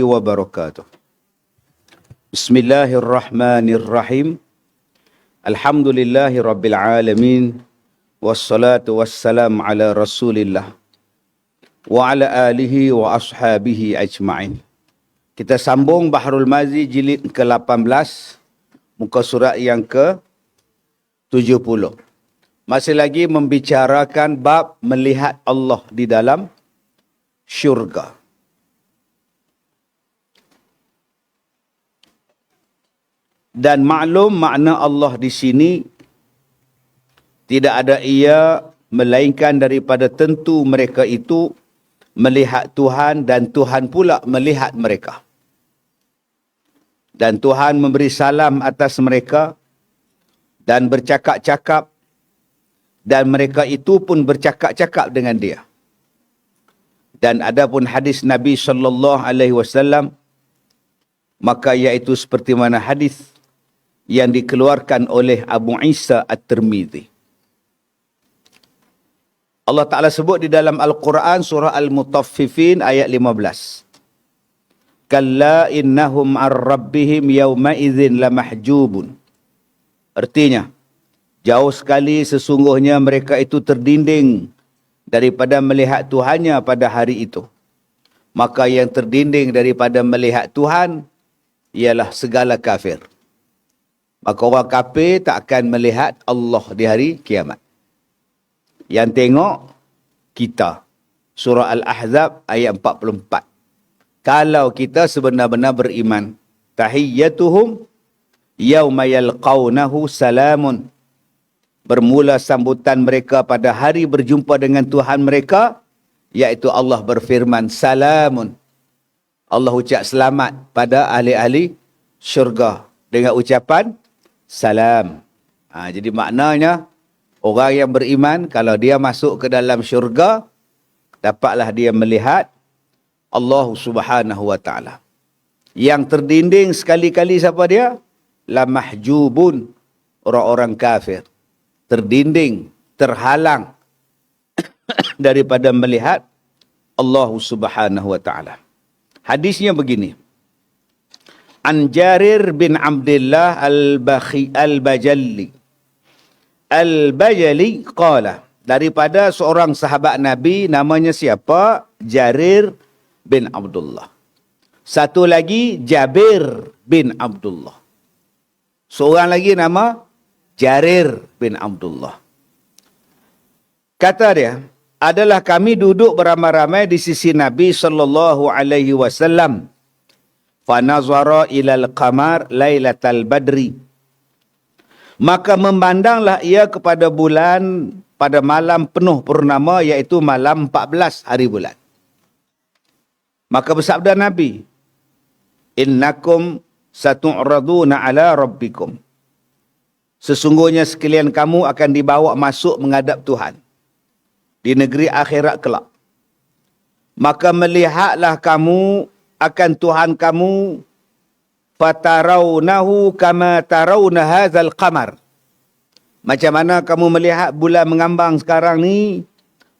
wabarakatuh. Bismillahirrahmanirrahim. Alhamdulillahi rabbil alamin. Wassalatu wassalam ala rasulillah. Wa ala alihi wa ashabihi ajma'in. Kita sambung Bahrul Mazi jilid ke-18. Muka surat yang ke-70. Masih lagi membicarakan bab melihat Allah di dalam syurga. Dan maklum makna Allah di sini tidak ada ia melainkan daripada tentu mereka itu melihat Tuhan dan Tuhan pula melihat mereka. Dan Tuhan memberi salam atas mereka dan bercakap-cakap dan mereka itu pun bercakap-cakap dengan dia. Dan adapun hadis Nabi SAW, maka iaitu seperti mana hadis yang dikeluarkan oleh Abu Isa At-Tirmidzi. Allah Ta'ala sebut di dalam Al-Quran surah Al-Mutaffifin ayat 15. Kalla innahum ar-rabbihim yawma idzin lamahjubun. Artinya, jauh sekali sesungguhnya mereka itu terdinding daripada melihat Tuhannya pada hari itu. Maka yang terdinding daripada melihat Tuhan ialah segala kafir. Maka orang kafir tak akan melihat Allah di hari kiamat. Yang tengok kita. Surah Al-Ahzab ayat 44. Kalau kita sebenar-benar beriman. Tahiyyatuhum yawma yalqawnahu salamun. Bermula sambutan mereka pada hari berjumpa dengan Tuhan mereka. Iaitu Allah berfirman salamun. Allah ucap selamat pada ahli-ahli syurga. Dengan ucapan salam. Jadi maknanya, orang yang beriman, kalau dia masuk ke dalam syurga, dapatlah dia melihat Allah Subhanahu wa ta'ala. Yang terdinding sekali-kali siapa dia? Lamahjubun. Orang-orang kafir. Terdinding, terhalang daripada melihat Allah Subhanahu wa ta'ala. Hadisnya begini. An Jarir bin Abdullah al-Bajali. Al-Bajali qala, daripada seorang sahabat Nabi namanya siapa? Jarir bin Abdullah. Satu lagi Jabir bin Abdullah. Seorang lagi nama Jarir bin Abdullah. Kata dia, adalah kami duduk beramai-ramai di sisi Nabi sallallahu alaihi wasallam. Fa nazara ilal qamar lailatal badri. Maka memandanglah ia kepada bulan pada malam penuh purnama, iaitu malam 14 hari bulan. Maka bersabda Nabi, innakum satu'raduna ala rabbikum. Sesungguhnya sekalian kamu akan dibawa masuk menghadap Tuhan di negeri akhirat kelak. Maka melihatlah kamu akan Tuhan kamu, fatarawnahu kama tarawna hadzal qamar. Macam mana kamu melihat bulan mengambang sekarang ni,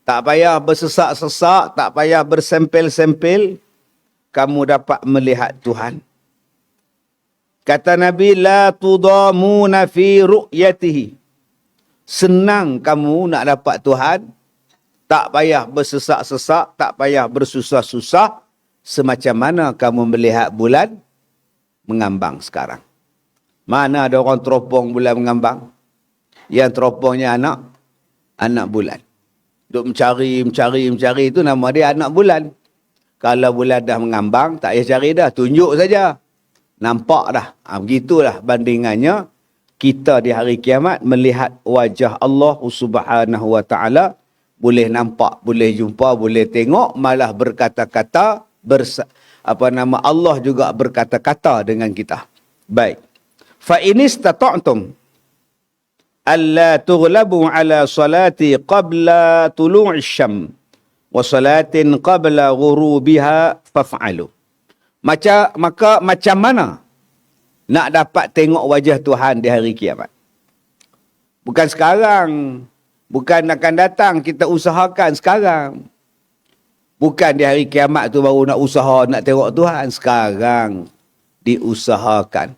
tak payah bersesak-sesak, tak payah bersempel-sempel, kamu dapat melihat Tuhan. Kata Nabi, la tudamuna fi ru'yatihi. Senang kamu nak dapat Tuhan, tak payah bersesak-sesak, tak payah bersusah-susah, semacam mana kamu melihat bulan mengambang sekarang. Mana ada orang teropong bulan mengambang? Yang teropongnya anak bulan. Duk mencari itu nama dia anak bulan. Kalau bulan dah mengambang, tak payah cari dah, tunjuk saja. Nampak dah. Begitulah bandingannya kita di hari kiamat melihat wajah Allah Subhanahu wa ta'ala. Boleh nampak, boleh jumpa, boleh tengok, malah berkata-kata, Allah juga berkata-kata dengan kita. Baik. Fa inistata'tum alla tughlabu ala salati qabla tulu'i syam wa salatin qabla ghurubiha faf'alu. Maka macam mana nak dapat tengok wajah Tuhan di hari kiamat? Bukan sekarang, bukan akan datang, kita usahakan sekarang. Bukan di hari kiamat tu baru nak usaha, nak tengok Tuhan. Sekarang diusahakan.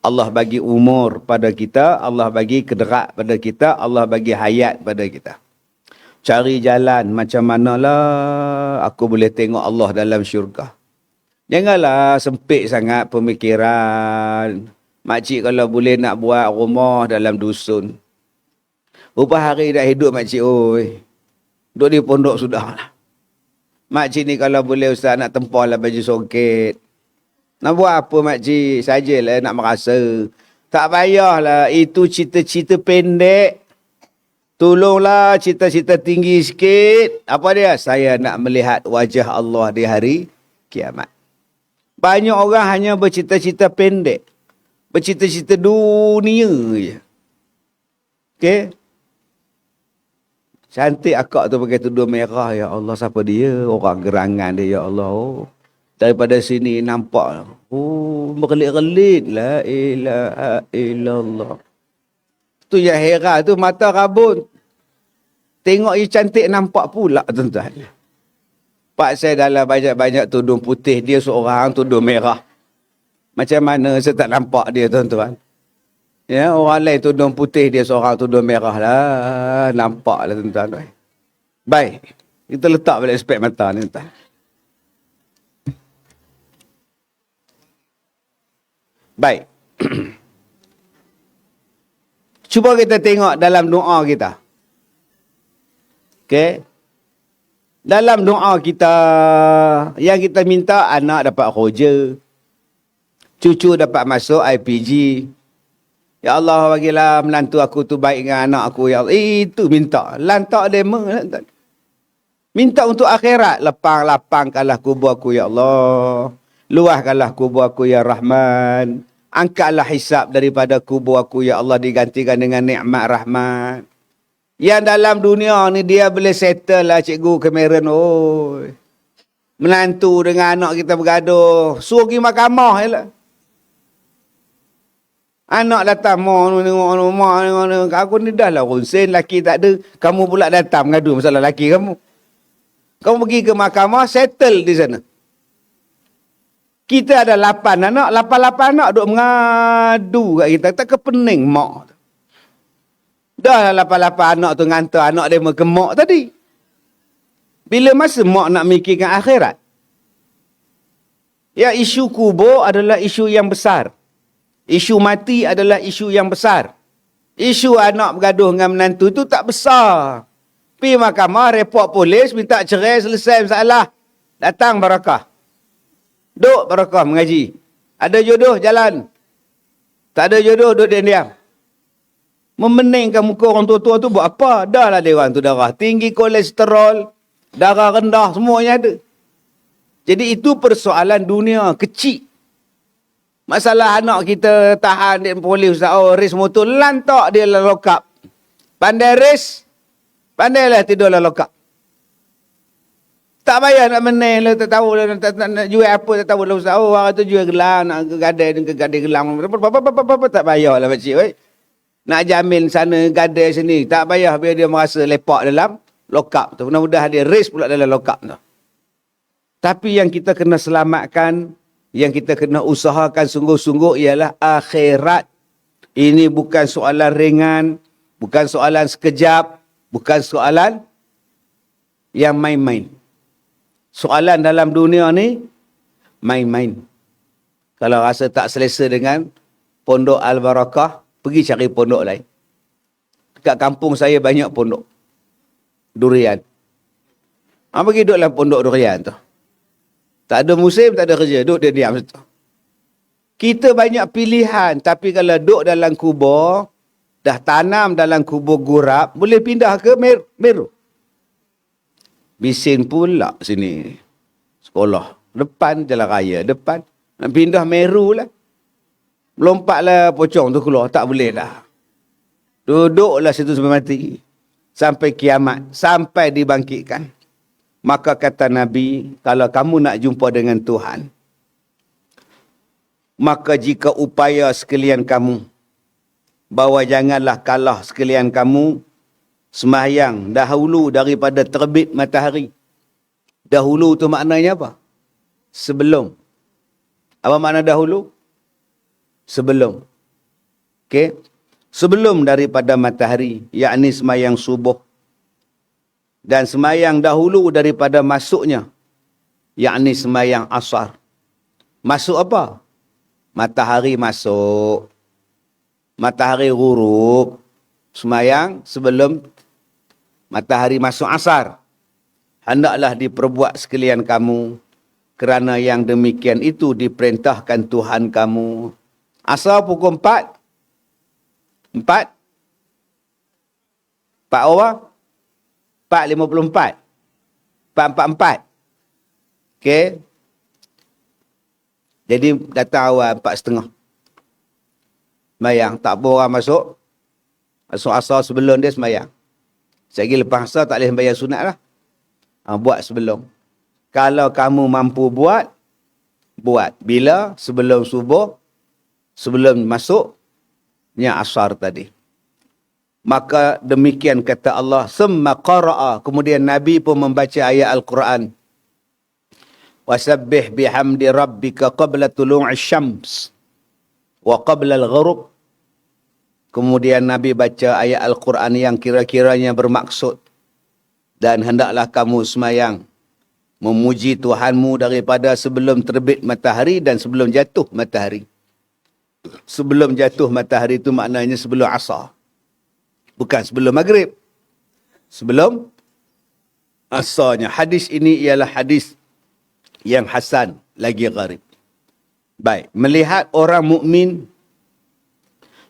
Allah bagi umur pada kita, Allah bagi kederat pada kita, Allah bagi hayat pada kita. Cari jalan macam manalah aku boleh tengok Allah dalam syurga. Janganlah sempit sangat pemikiran. Makcik kalau boleh nak buat rumah dalam dusun. Berapa hari dah hidup makcik, oi. Duduk di pondok sudah lah. Makcik ni kalau boleh ustaz nak tempah lah baju songket. Nak buat apa makcik? Sajalah nak merasa. Tak payahlah. Itu cita-cita pendek. Tolonglah cita-cita tinggi sikit. Apa dia? Saya nak melihat wajah Allah di hari kiamat. Banyak orang hanya bercita-cita pendek. Bercita-cita dunia je. Okey? Cantik akak tu pakai tudung merah. Ya Allah, siapa dia? Orang gerangan dia, ya Allah. Oh. Daripada sini nampak. Oh, berkelit-kelit. La ilaha illallah. Tu yang heran tu, mata rabun. Tengok dia cantik, nampak pula, tuan-tuan. Pak saya dalam banyak-banyak tudung putih, dia seorang tudung merah. Macam mana saya tak nampak dia, tuan-tuan? Ya, orang lain tudung putih, dia seorang tudung merah lah. Nampak lah, tuan-tuan. Baik. Kita letak balik spek mata ni, tuan-tuan. Baik. Cuba kita tengok dalam doa kita. Okey. Dalam doa kita, yang kita minta anak dapat kerja, cucu dapat masuk IPG. Ya Allah, bagilah menantu aku tu baik dengan anak aku, ya Allah. Itu minta. Lantak demo. Minta untuk akhirat. Lapangkanlah kubur aku, ya Allah. Luahkanlah kubur aku, ya Rahman. Angkatlah hisab daripada kubur aku, ya Allah, digantikan dengan nikmat rahmat. Yang dalam dunia ni dia boleh settle lah cikgu Cameron. Oh. Menantu dengan anak kita bergaduh. Suruh pergi mahkamah je lah. Anak datang, mau tengok rumah. Aku ni dah lah konsen, laki tak ada. Kamu pula datang mengadu masalah laki kamu. Kamu pergi ke mahkamah, settle di sana. Kita ada 8 anak. 8 anak duk mengadu kat kita. Tak kepening mak. Dah lah 8 anak tu ngantar anak dia mengemak tadi. Bila masa mak nak mikirkan akhirat? Ya, isu kubur adalah isu yang besar. Isu mati adalah isu yang besar. Isu anak bergaduh dengan menantu tu tak besar. Pergi mahkamah, report polis, minta cerai, selesai masalah. Datang barakah. Duk barakah mengaji. Ada jodoh, jalan. Tak ada jodoh, duduk diam-diam. Memeningkan muka orang tua-tua tu buat apa? Dah lah dia orang tu darah tinggi, kolesterol, darah rendah, semuanya ada. Jadi itu persoalan dunia kecil. Masalah anak kita tahan di polis, oh race motor, lantak dia lah lock up. Pandai race, pandailah tidur lah lock up. Tak payah nak menang lah, tak tahu lah, nak jual apa, tak tahu lah. Oh, orang tu jual gelang, nak gadai gelang. Tak payah lah makcik, weh. Nak jamin sana, gadai sini. Tak payah biar dia merasa lepak dalam lock up tu. Mudah-mudahan dia race pula dalam lock up tu. Tapi yang kita kena selamatkan, yang kita kena usahakan sungguh-sungguh ialah akhirat. Ini bukan soalan ringan, bukan soalan sekejap, bukan soalan yang main-main. Soalan dalam dunia ni, main-main. Kalau rasa tak selesa dengan Pondok Al-Barakah, pergi cari pondok lain. Dekat kampung saya banyak pondok durian. Pergi duduk dalam pondok durian tu. Tak ada musim, tak ada kerja. Duduk dia diam situ. Kita banyak pilihan. Tapi kalau duduk dalam kubur, dah tanam dalam kubur gurap, boleh pindah ke Meru. Bising pula sini. Sekolah. Depan jalan raya. Depan. Nak pindah Meru lah. Lompatlah pocong tu keluar. Tak boleh dah. Duduklah situ sampai mati. Sampai kiamat. Sampai dibangkitkan. Maka kata Nabi, kalau kamu nak jumpa dengan Tuhan, maka jika upaya sekalian kamu, bahawa janganlah kalah sekalian kamu, sembahyang dahulu daripada terbit matahari. Dahulu tu maknanya apa? Sebelum. Apa makna dahulu? Sebelum. Okey. Sebelum daripada matahari, yakni semayang subuh. Dan semayang dahulu daripada masuknya, yakni semayang asar. Masuk apa? Matahari masuk. Matahari ghurub. Semayang sebelum matahari masuk asar. Hendaklah diperbuat sekalian kamu, kerana yang demikian itu diperintahkan Tuhan kamu. Asar pukul 4. 4 apa? 4.54. 4.44. Okey. Jadi datang awal 4.30. Semayang. Tak apa orang masuk. Masuk asar sebelum dia semayang. Selagi lepas asar tak boleh sembahyang sunat lah. Buat sebelum. Kalau kamu mampu buat. Bila? Sebelum subuh. Sebelum masuknya asar tadi. Maka demikian kata Allah. Summa qara'a. Kemudian Nabi pun membaca ayat Al-Quran. Wasabbih bihamdi rabbika qabla tulu'i syams. Wa qabla al-ghurub. Kemudian Nabi baca ayat Al-Quran yang kira-kiranya bermaksud. Dan hendaklah kamu semayang memuji Tuhanmu daripada sebelum terbit matahari dan sebelum jatuh matahari. Sebelum jatuh matahari itu maknanya sebelum asar. Bukan sebelum maghrib. Sebelum asarnya. Hadis ini ialah hadis yang hasan lagi gharib. Baik, melihat orang mukmin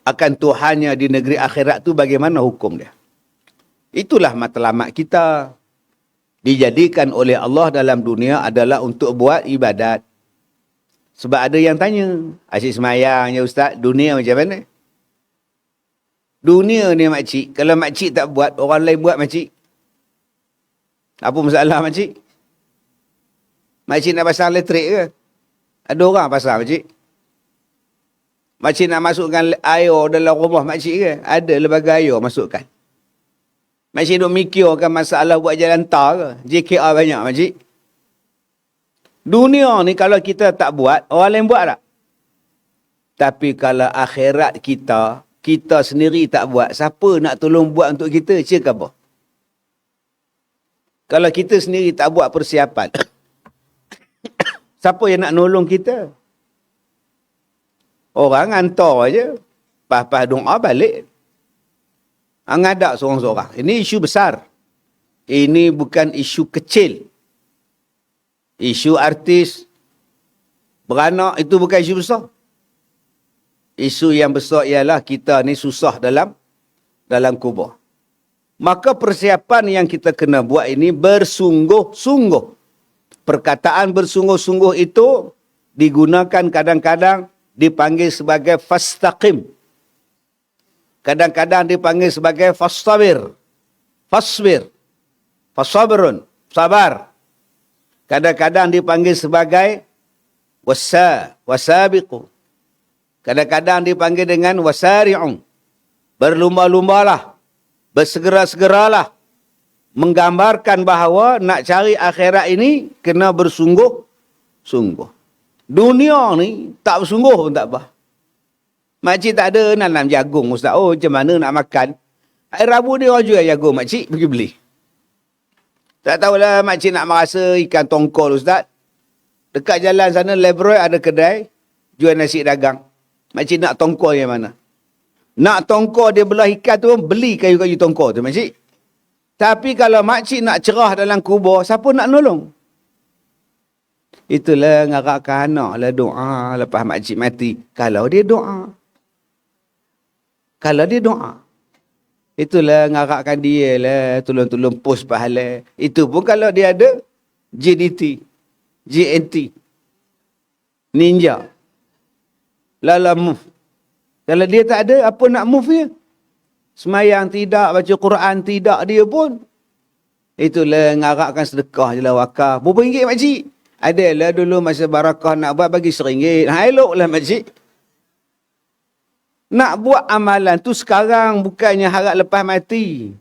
akan Tuhannya di negeri akhirat tu bagaimana hukum dia? Itulah matlamat kita. Dijadikan oleh Allah dalam dunia adalah untuk buat ibadat. Sebab ada yang tanya, asyik semayang ya Ustaz, dunia macam mana? Dunia ni makcik, kalau makcik tak buat, orang lain buat makcik. Apa masalah makcik? Makcik nak pasang elektrik ke? Ada orang pasang makcik. Makcik nak masukkan air dalam rumah makcik ke? Ada lembaga air masukkan. Makcik duk mikirkan masalah buat jalan tar ke? JKR banyak makcik. Dunia ni kalau kita tak buat, orang lain buat tak? Tapi kalau akhirat kita sendiri tak buat, siapa nak tolong buat untuk kita? Cik apa? Kalau kita sendiri tak buat persiapan, siapa yang nak nolong kita? Orang hantar je. Pas-pas doa balik. Ngadak seorang-seorang. Ini isu besar. Ini bukan isu kecil. Isu artis beranak itu bukan isu besar. Isu yang besar ialah kita ni susah dalam kubur. Maka persiapan yang kita kena buat ini bersungguh-sungguh. Perkataan bersungguh-sungguh itu digunakan kadang-kadang dipanggil sebagai fastaqim. Kadang-kadang dipanggil sebagai fastabir. Fasbir. Fasabrun. Sabar. Kadang-kadang dipanggil sebagai wasabiqu. Kadang-kadang dipanggil dengan wasari'un. Berlumba-lumbalah. Bersegera-segeralah. Menggambarkan bahawa nak cari akhirat ini kena bersungguh-sungguh. Dunia ni tak bersungguh pun tak apa. Makcik tak ada nanam jagung Ustaz. Oh macam mana nak makan? Hari Rabu dia orang jual jagung. Makcik pergi beli. Tak tahulah makcik nak merasa ikan tongkol Ustaz. Dekat jalan sana Leroy ada kedai jual nasi dagang. Makcik nak tongkol yang mana? Nak tongkol dia belah ikan tu beli kayu-kayu tongkol tu makcik. Tapi kalau makcik nak cerah dalam kubur, siapa nak nolong? Itulah ngarakkan anak lah doa lepas makcik mati. Kalau dia doa. Itulah ngarakkan dia lah. Tolong-tolong post pahala. Itu pun kalau dia ada JDT. JNT. Ninja. Lala move. Kalau dia tak ada, apa nak move dia? Semayang tidak, baca Quran tidak dia pun. Itulah ngarakkan sedekah je lah wakaf. Berapa ringgit makcik? Adalah dulu masa barakah nak buat bagi RM1. Eloklah makcik. Nak buat amalan tu sekarang bukannya harap lepas mati.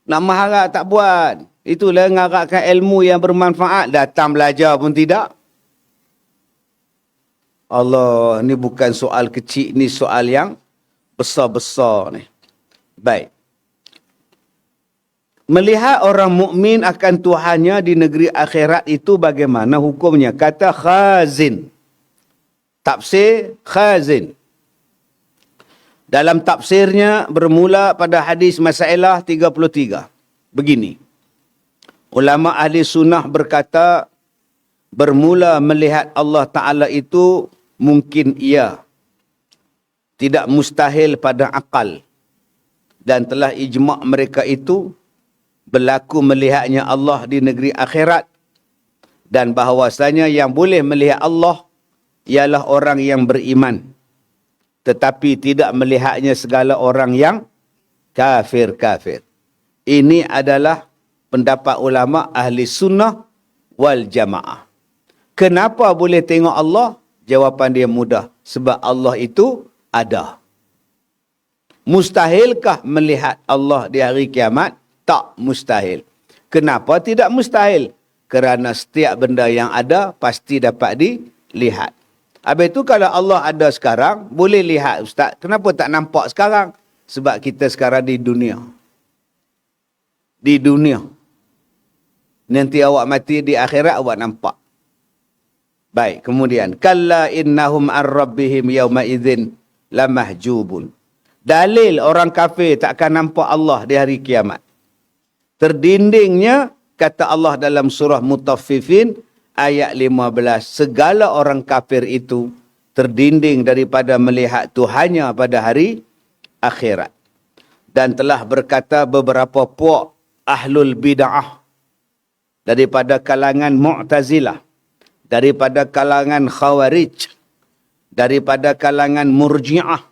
Nak mengharap tak buat. Itulah ngarakkan ilmu yang bermanfaat. Datang belajar pun tidak. Allah, ni bukan soal kecil, ni soal yang besar-besar ni. Baik. Melihat orang mukmin akan Tuhannya di negeri akhirat itu bagaimana hukumnya? Kata Khazin. Tafsir Khazin. Dalam tafsirnya bermula pada hadis Masailah 33. Begini. Ulama ahli sunnah berkata, bermula melihat Allah Ta'ala itu mungkin ia. Tidak mustahil pada akal. Dan telah ijma' mereka itu berlaku melihatnya Allah di negeri akhirat. Dan bahawasanya yang boleh melihat Allah ialah orang yang beriman. Tetapi tidak melihatnya segala orang yang kafir-kafir. Ini adalah pendapat ulama ahli sunnah wal jamaah. Kenapa boleh tengok Allah? Jawapan dia mudah. Sebab Allah itu ada. Mustahilkah melihat Allah di hari kiamat? Tak mustahil. Kenapa tidak mustahil? Kerana setiap benda yang ada pasti dapat dilihat. Habis itu kalau Allah ada sekarang, boleh lihat Ustaz. Kenapa tak nampak sekarang? Sebab kita sekarang di dunia. Di dunia. Nanti awak mati di akhirat awak nampak. Baik, kemudian. Kalla innahum ar-rabbihim yawma idzin lamahjubun. Dalil orang kafir takkan nampak Allah di hari kiamat. Terdindingnya, kata Allah dalam surah Mutaffifin, ayat 15. Segala orang kafir itu terdinding daripada melihat Tuhannya pada hari akhirat. Dan telah berkata beberapa puak ahlul bid'ah daripada kalangan Mu'tazilah, daripada kalangan Khawarij, daripada kalangan Murji'ah.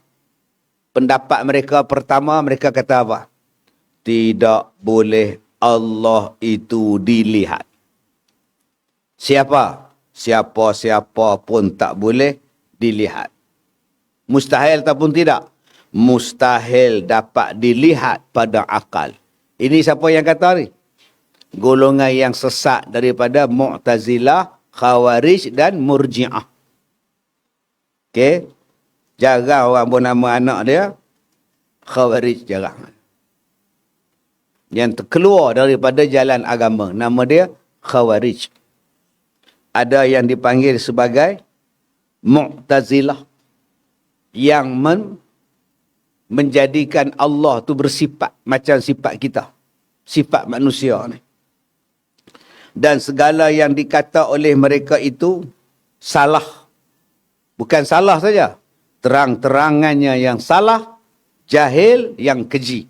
Pendapat mereka pertama, mereka kata apa? Tidak boleh Allah itu dilihat. Siapa? Siapa-siapa pun tak boleh dilihat. Mustahil ataupun tidak? Mustahil dapat dilihat pada akal. Ini siapa yang kata ni? Golongan yang sesat daripada Mu'tazilah, Khawarij dan Murji'ah. Okey. Jarang orang pun nama anak dia Khawarij, jarang. Yang terkeluar daripada jalan agama, nama dia Khawarij. Ada yang dipanggil sebagai Mu'tazilah yang menjadikan Allah tu bersifat macam sifat kita. Sifat manusia ni. Dan segala yang dikata oleh mereka itu salah. Bukan salah saja. Terang-terangannya yang salah, jahil yang keji.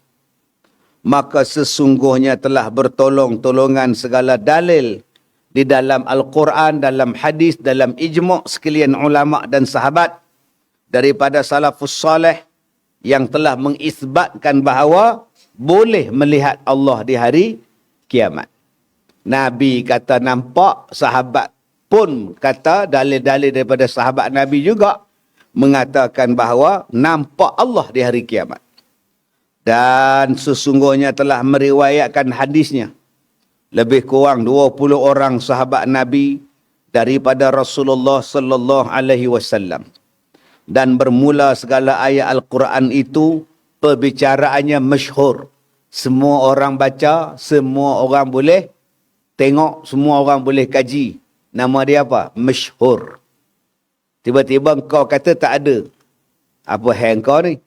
Maka sesungguhnya telah bertolong-tolongan segala dalil di dalam Al-Quran, dalam hadis, dalam ijma' sekalian ulama' dan sahabat daripada salafus salih yang telah mengisbatkan bahawa boleh melihat Allah di hari kiamat. Nabi kata nampak, sahabat pun kata, dalil-dalil daripada sahabat Nabi juga mengatakan bahawa nampak Allah di hari kiamat. Dan sesungguhnya telah meriwayatkan hadisnya lebih kurang 20 orang sahabat Nabi daripada Rasulullah sallallahu alaihi wasallam. Dan bermula segala ayat Al-Quran itu perbicaraannya masyhur. Semua orang baca, semua orang boleh tengok, semua orang boleh kaji. Nama dia apa? Masyhur. Tiba-tiba kau kata tak ada. Apa hang kau ni?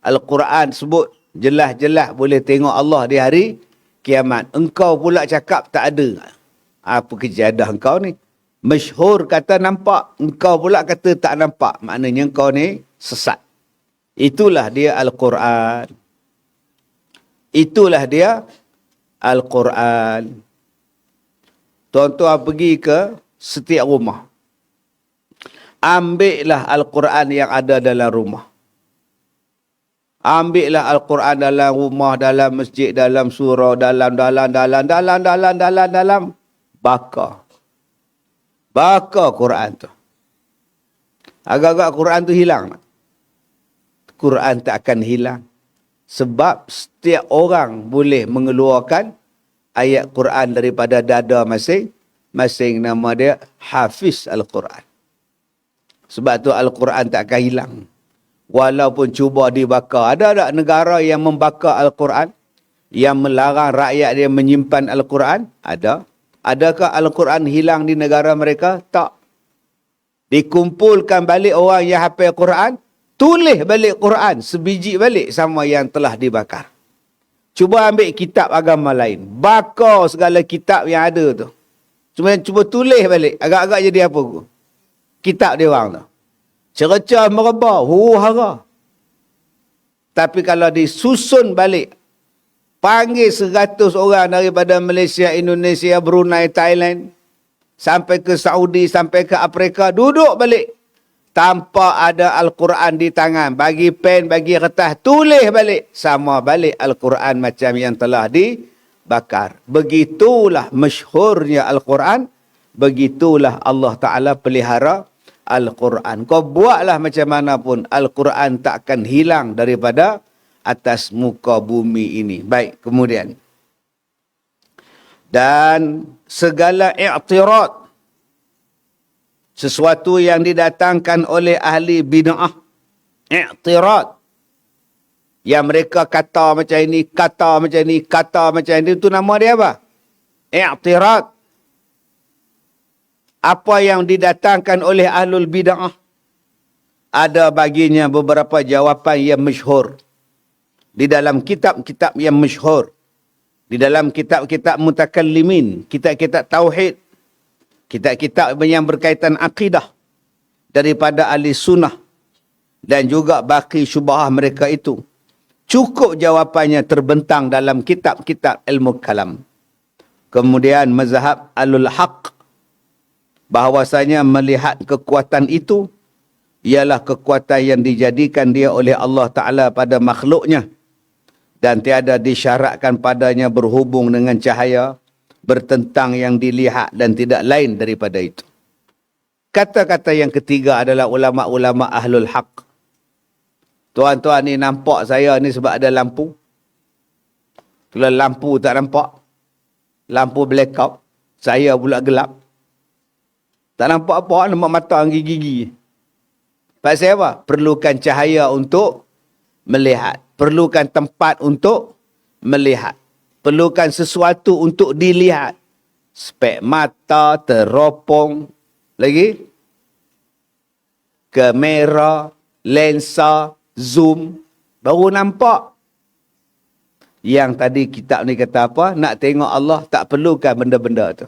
Al-Quran sebut jelas-jelas boleh tengok Allah di hari kiamat. Engkau pula cakap tak ada. Apa kejadah engkau ni? Masyhur kata nampak, engkau pula kata tak nampak. Maknanya engkau ni sesat. Itulah dia Al-Quran. Itulah dia Al-Quran. Tuan-tuan pergi ke setiap rumah. Ambillah Al-Quran yang ada dalam rumah. Ambillah Al-Quran dalam rumah, dalam masjid, dalam surau, dalam. Baka Quran tu. Agak-agak Quran tu hilang. Quran tak akan hilang. Sebab setiap orang boleh mengeluarkan ayat Quran daripada dada masing-masing. Nama dia Hafiz Al-Quran. Sebab tu Al-Quran tak akan hilang. Walaupun cuba dibakar. Ada tak negara yang membakar Al-Quran? Yang melarang rakyat dia menyimpan Al-Quran? Ada. Adakah Al-Quran hilang di negara mereka? Tak. Dikumpulkan balik orang yang hafal Quran, tulis balik Quran, sebiji balik sama yang telah dibakar. Cuba ambil kitab agama lain. Bakar segala kitab yang ada tu. Cuba tulis balik. Agak-agak jadi apa? Kitab dia orang tu. Cercah merebah. Hara. Tapi kalau disusun balik, panggil 100 orang daripada Malaysia, Indonesia, Brunei, Thailand, sampai ke Saudi, sampai ke Afrika, duduk balik. Tanpa ada Al-Quran di tangan. Bagi pen, bagi kertas, tulis balik. Sama balik Al-Quran macam yang telah dibakar. Begitulah masyhurnya Al-Quran. Begitulah Allah Ta'ala pelihara Al-Quran. Kau buatlah macam mana pun, Al-Quran takkan hilang daripada atas muka bumi ini. Baik, kemudian. Dan segala i'tirad, sesuatu yang didatangkan oleh ahli bid'ah, i'tirad, yang mereka kata macam ini, kata macam ini, kata macam ini, itu nama dia apa? I'tirad. Apa yang didatangkan oleh ahlul bid'ah, ada baginya beberapa jawapan yang masyhur di dalam kitab-kitab yang masyhur, di dalam kitab-kitab mutakallimin, kitab-kitab tauhid, kitab-kitab yang berkaitan akidah daripada ahli sunnah dan juga baki syubhah mereka itu. Cukup jawapannya terbentang dalam kitab-kitab ilmu kalam. Kemudian mazhab alul haq, bahawasanya melihat kekuatan itu ialah kekuatan yang dijadikan dia oleh Allah Ta'ala pada makhluknya dan tiada disyaratkan padanya berhubung dengan cahaya, bertentang yang dilihat dan tidak lain daripada itu. Kata-kata yang ketiga adalah ulama-ulama ahlul haq. Tuan-tuan ni nampak saya ni sebab ada lampu. Kalau lampu tak nampak, lampu blackout, saya pula gelap. Tak nampak apa, nampak mata gigi-gigi. Pasal apa? Perlukan cahaya untuk melihat. Perlukan tempat untuk melihat. Perlukan sesuatu untuk dilihat. Spek mata, teropong. Lagi? Kamera, lensa, zoom. Baru nampak. Yang tadi kitab ni kata apa? Nak tengok Allah, tak perlukan benda-benda tu.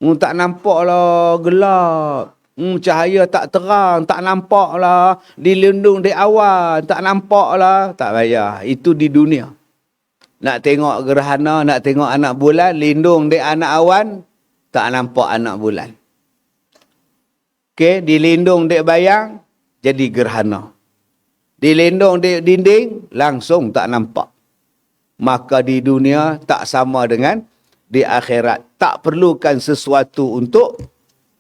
Tak nampak lah, gelap. Cahaya tak terang, tak nampak lah. Dilindung di awan, tak nampak lah. Tak payah, itu di dunia. Nak tengok gerhana, nak tengok anak bulan, lindung di anak awan, tak nampak anak bulan. Okey, dilindung di bayang, jadi gerhana. Dilindung di dinding, langsung tak nampak. Maka di dunia tak sama dengan di akhirat. Tak perlukan sesuatu untuk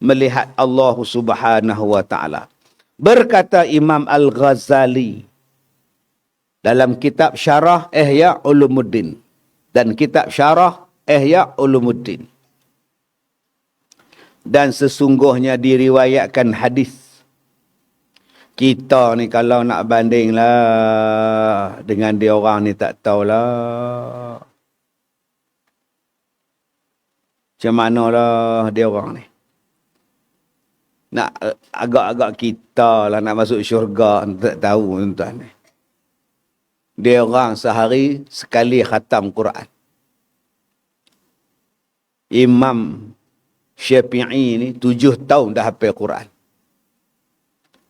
melihat Allah Subhanahu wa ta'ala. Berkata Imam Al-Ghazali dalam kitab Syarah Ihya Ulumuddin dan kitab Syarah Ihya Ulumuddin. Dan sesungguhnya diriwayatkan hadis. Kita ni kalau nak bandinglah dengan dia orang ni tak tahulah. Macam manalah dia orang ni. Nak agak-agak kita lah nak masuk syurga, tak tahu tuan-tuan ni. Dia orang sehari sekali khatam Quran. Imam Syafi'i ni 7 tahun dah hafal Quran.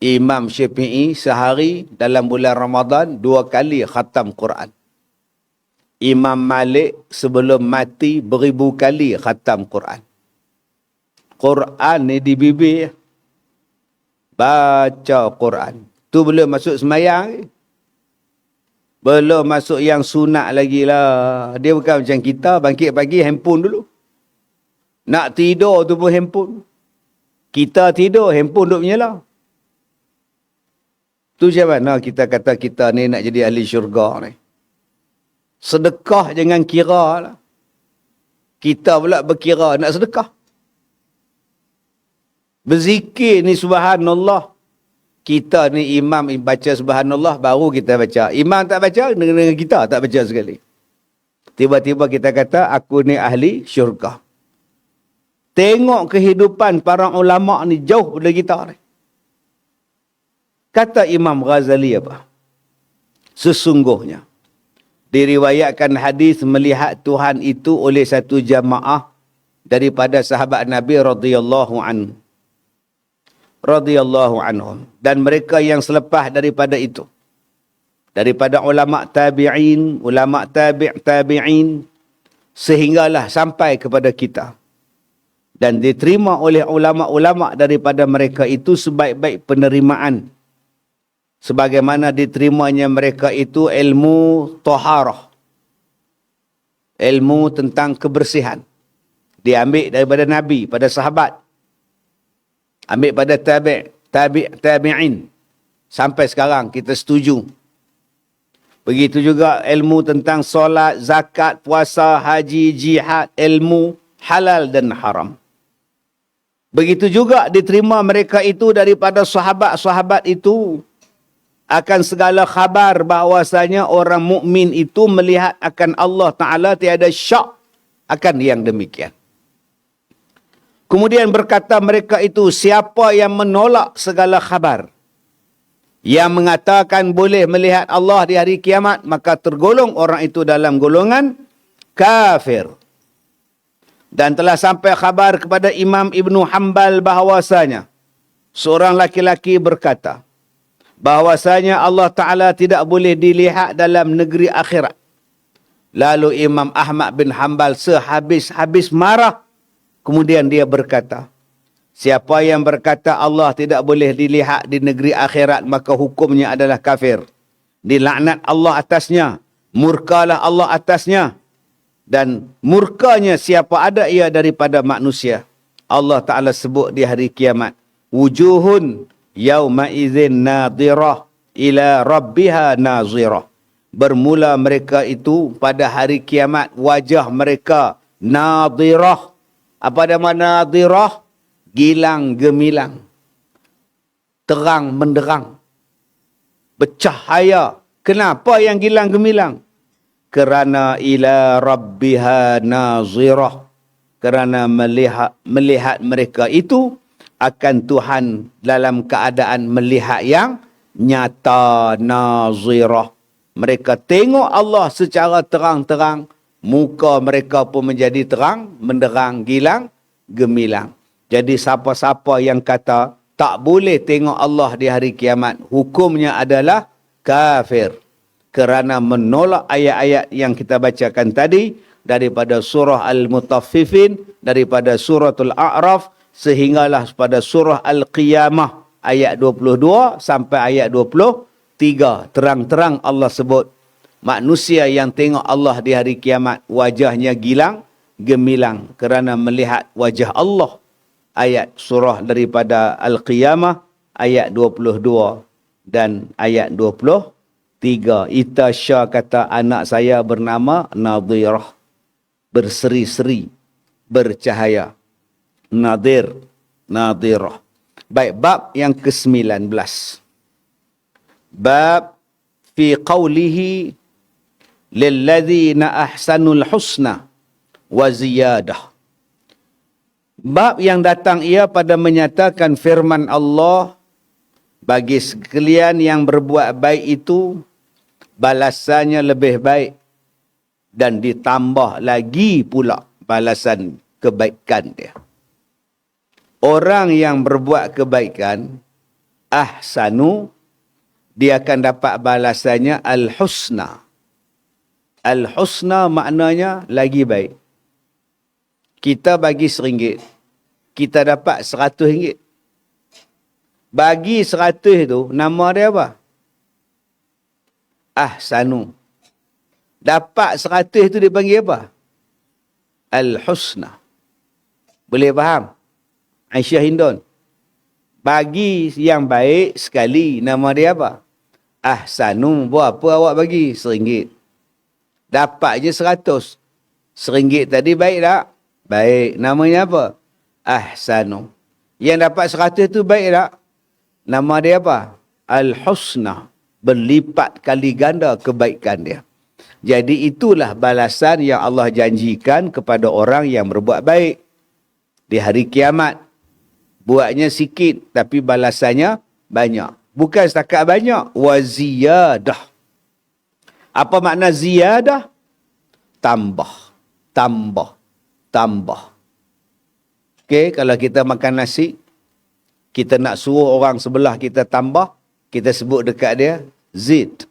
Imam Syafi'i sehari dalam bulan Ramadan 2 kali khatam Quran. Imam Malik sebelum mati beribu kali khatam Quran. Quran ni di bibir. Baca Quran. Tu belum masuk semayang. Belum masuk yang sunat lagi lah. Dia bukan macam kita, bangkit pagi handphone dulu. Nak tidur tu pun handphone. Kita tidur, handphone duk menyala. Tu macam mana kita kata kita ni nak jadi ahli syurga ni. Sedekah jangan kira lah. Kita pula berkira nak sedekah. Berzikir ni subhanallah. Kita ni imam baca subhanallah, baru kita baca. Imam tak baca, dengan kita tak baca sekali. Tiba-tiba kita kata, aku ni ahli syurga. Tengok kehidupan para ulama' ni jauh dari kita ni. Kata Imam Ghazali apa? Sesungguhnya, diriwayatkan hadis melihat Tuhan itu oleh satu jamaah daripada sahabat Nabi radhiyallahu anhum, dan mereka yang selepas daripada itu, daripada ulama tabi'in, ulama tabi'in, sehinggalah sampai kepada kita, dan diterima oleh ulama-ulama daripada mereka itu sebaik-baik penerimaan, sebagaimana diterimanya mereka itu ilmu taharah, ilmu tentang kebersihan, diambil daripada Nabi, pada sahabat, ambil pada tabi'in, sampai sekarang kita setuju. Begitu juga ilmu tentang solat, zakat, puasa, haji, jihad, ilmu halal dan haram. Begitu juga diterima mereka itu daripada sahabat-sahabat itu akan segala khabar bahawasanya orang mukmin itu melihat akan Allah Ta'ala, tiada syak akan yang demikian. Kemudian berkata mereka itu, siapa yang menolak segala khabar yang mengatakan boleh melihat Allah di hari kiamat, maka tergolong orang itu dalam golongan kafir. Dan telah sampai khabar kepada Imam Ibnu Hanbal bahawasanya seorang laki-laki berkata bahawasanya Allah Ta'ala tidak boleh dilihat dalam negeri akhirat. Lalu Imam Ahmad bin Hanbal sehabis-habis marah, kemudian dia berkata, siapa yang berkata Allah tidak boleh dilihat di negeri akhirat, maka hukumnya adalah kafir. Dilaknat Allah atasnya, murkalah Allah atasnya, dan murkanya siapa ada ia daripada manusia. Allah Ta'ala sebut di hari kiamat, wujuhun yauma idzin nadhirah ila rabbiha nazirah. Bermula mereka itu pada hari kiamat, wajah mereka nadhirah. Apa nama nadhirah? Gilang gemilang, terang menderang, bercahaya. Kenapa yang gilang gemilang? Kerana ila rabbiha nazirah, kerana melihat mereka itu akan Tuhan dalam keadaan melihat yang nyata, nazirah. Mereka tengok Allah secara terang-terang, muka mereka pun menjadi terang, menderang, gilang, gemilang. Jadi siapa-siapa yang kata tak boleh tengok Allah di hari kiamat, hukumnya adalah kafir. Kerana menolak ayat-ayat yang kita bacakan tadi, daripada surah Al-Mutaffifin, daripada suratul A'raf, sehinggalah pada surah Al-Qiyamah, ayat 22 sampai ayat 23. Terang-terang Allah sebut, manusia yang tengok Allah di hari kiamat, wajahnya gilang, gemilang, kerana melihat wajah Allah. Ayat surah daripada Al-Qiyamah, ayat 22 dan ayat 23. Itasya kata, anak saya bernama Nadhirah, berseri-seri, bercahaya. Nadir, Nadhirah. Baik, bab yang ke-19. Bab fi qawlihi lilladzina ahsanul husna wa ziyadah. Bab yang datang ia pada menyatakan firman Allah, bagi sekalian yang berbuat baik itu balasannya lebih baik, dan ditambah lagi pula balasan kebaikan dia. Orang yang berbuat kebaikan, ahsanu, dia akan dapat balasannya al-husna. Al-husna maknanya lagi baik. Kita bagi RM1, kita dapat RM100. Bagi 100 tu, nama dia apa? Ahsanu. Dapat 100 tu dipanggil apa? Al-husna. Boleh faham? Aisyah Hindun. Bagi yang baik sekali, nama dia apa? Ahsanu. Berapa awak bagi? RM1. Dapat je 100. RM1 tadi baik tak? baik. Namanya apa? Ahsanu. Yang dapat 100 tu baik tak? Nama dia apa? Al-Husna. Berlipat kali ganda kebaikan dia. Jadi itulah balasan yang Allah janjikan kepada orang yang berbuat baik di hari kiamat. Buatnya sikit tapi balasannya banyak. Bukan setakat banyak, wa ziyadah. Apa makna ziyadah? Tambah, tambah, tambah. Okey, kalau kita makan nasi, kita nak suruh orang sebelah kita tambah, kita sebut dekat dia zid.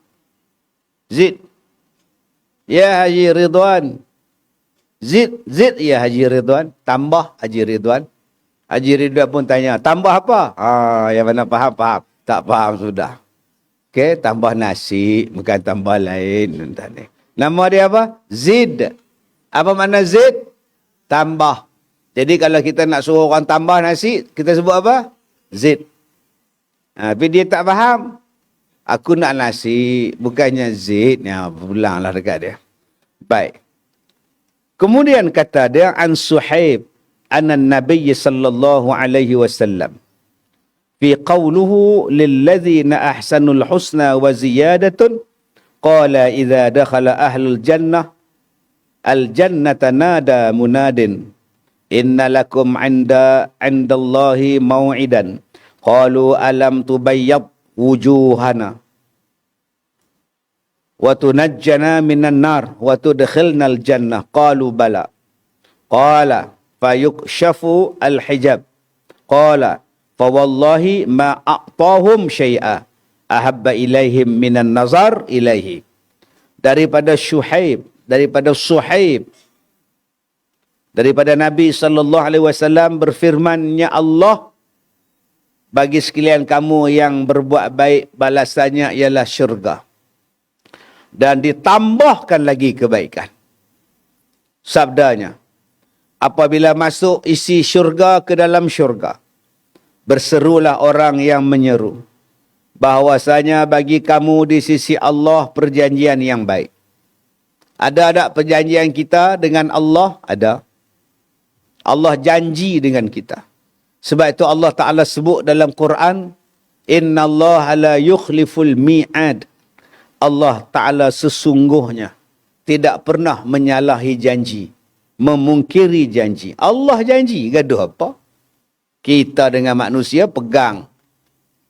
Zid. Ya Haji Ridwan. Zid, zid ya Haji Ridwan. Tambah Haji Ridwan. Haji Ridwan pun tanya, tambah apa? Yang mana faham, faham. Tak faham sudah. Okey, tambah nasi, bukan tambah lain. Nama dia apa? Zid. Apa makna zid? Tambah. Jadi kalau kita nak suruh orang tambah nasi, kita sebut apa? Zid. Tapi dia tak faham. Aku nak nasi, bukannya zid. Ya, pulanglah dekat dia. Baik. Kemudian kata dia, an Suhaib, anan Nabi sallallahu alaihi wasallam. Fi qawluhu lilladhina ahsanul husna wa ziyadatun. Qala idha dakhala ahlul jannah. Al-jannata nada munadin. Inna lakum indallahi maw'idan. Qalu alam tubayyad wujuhana wa tunajjana minan nar wa tudkhilna al-jannah. Qalu bala. Qala fayukshafu al-hijab. Qala fawallahi ma a'tahum syai'a ahabba ilaihim minan nazar ilaihi. Daripada Suhaib, daripada Nabi SAW berfirmannya Allah, bagi sekalian kamu yang berbuat baik, balasannya ialah syurga. Dan ditambahkan lagi kebaikan. Sabdanya, apabila masuk isi syurga ke dalam syurga, berserulah orang yang menyeru, bahwasanya bagi kamu di sisi Allah perjanjian yang baik. Ada tak perjanjian kita dengan Allah? Ada. Allah janji dengan kita. Sebab itu Allah Ta'ala sebut dalam Quran, Inna Allah la yukhliful mi'ad. Allah Ta'ala sesungguhnya tidak pernah menyalahi janji, memungkiri janji. Allah janji, gaduh apa? Kita dengan manusia pegang.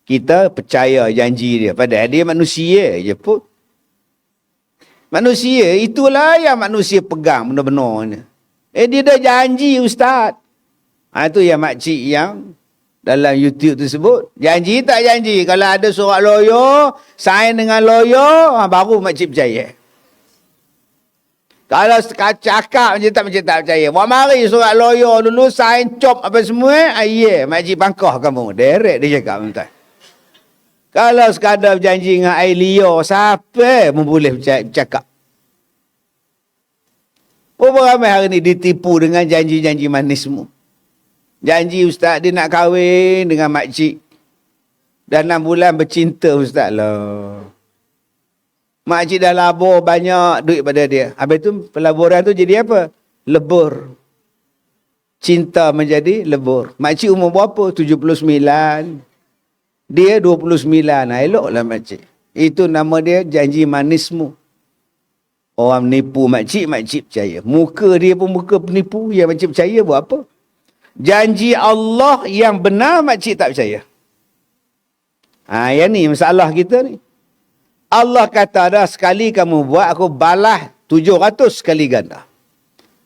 Kita percaya janji dia. Padahal dia manusia je pun. Manusia, itulah yang manusia pegang benar-benar. Dia dah janji Ustaz. Itu yang makcik yang dalam YouTube tu sebut. Janji tak janji. Kalau ada surat lawyer, sign dengan lawyer, baru makcik percaya. Kalau cakap macam tak percaya. Buat mari surat lawyer dulu, sign, cop apa semua. Ya, makcik bangkah kamu. Direct dia cakap. Betul. Kalau sekadar berjanji dengan air liur, siapa pun boleh bercakap. Berapa ramai hari ni ditipu dengan janji-janji manismu. Janji Ustaz dia nak kahwin dengan makcik. Dah 6 bulan bercinta Ustaz lah. Makcik dah labur banyak duit pada dia. Habis tu pelaburan tu jadi apa? Lebur. Cinta menjadi lebur. Makcik umur berapa? 79. Dia 29. Eloklah makcik. Itu nama dia janji manismu. Orang menipu makcik, makcik percaya. Muka dia pun muka penipu. Yang makcik percaya buat apa? Janji Allah yang benar makcik tak percaya. Yang ni masalah kita ni. Allah kata dah, sekali kamu buat aku balas 700 kali ganda.